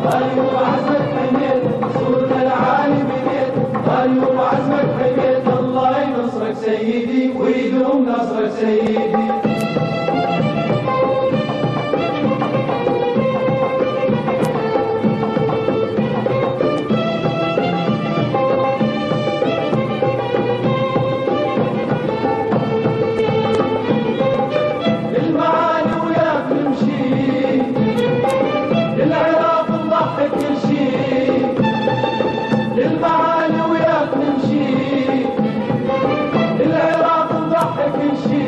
غالي وبعزمك حميت صورنا العالي بنيت غالي وبعزمك حميت الله ينصرك سيدي ويدوم نصرك سيدي للمعالي وياك نمشي العراق نضحك نشي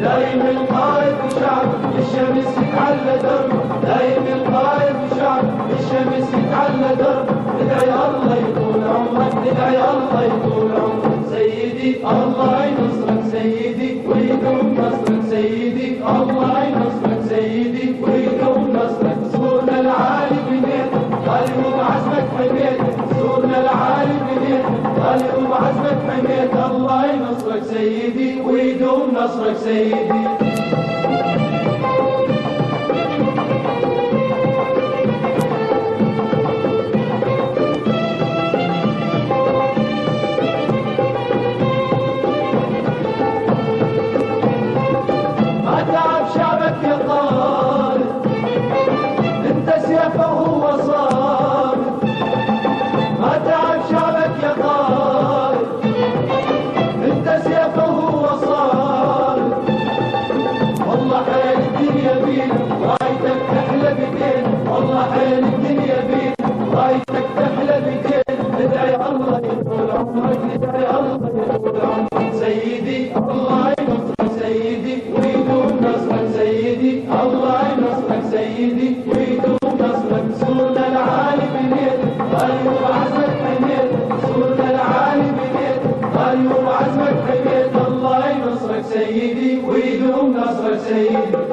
دايم القائد وشعب الشمس يتعلى درب دايم القائد وشعب الشمس يتعلى درب ندعي الله يطول عمرك ندعي الله يطول عمرك سيدي الله ينصرك سيدي ويدوم نصرك سيدي الله ينصرك سيدي ويدوم نصرك صورنا العالي بنيت غالي وبعزمك حميت صورنا العالي بنيت غالي وبعزمك حميت الله ينصرك سيدي ويدوم نصرك سيدي ما تعب شعبك يا طارق انت سيفه وهو صامت ما تعب شعبك يا طارق انت سيفه وهو صامت والله حيل الدنيا بينا رايتك تحلى بدين والله حيل الدنيا بينا رايتك تحلى بدين ندعي الله يطول عمرك ندعي الله يطول عمرك سيدي الله ينصرك سيدي ويدوم نصرك سيدي الله ينصرك سيدي ويدوم نصرك صورنا العالي بنيت غالي وبعزمك حميت صورنا العالي بنيت غالي وبعزمك حميت الله ينصرك سيدي ويدوم نصرك سيدي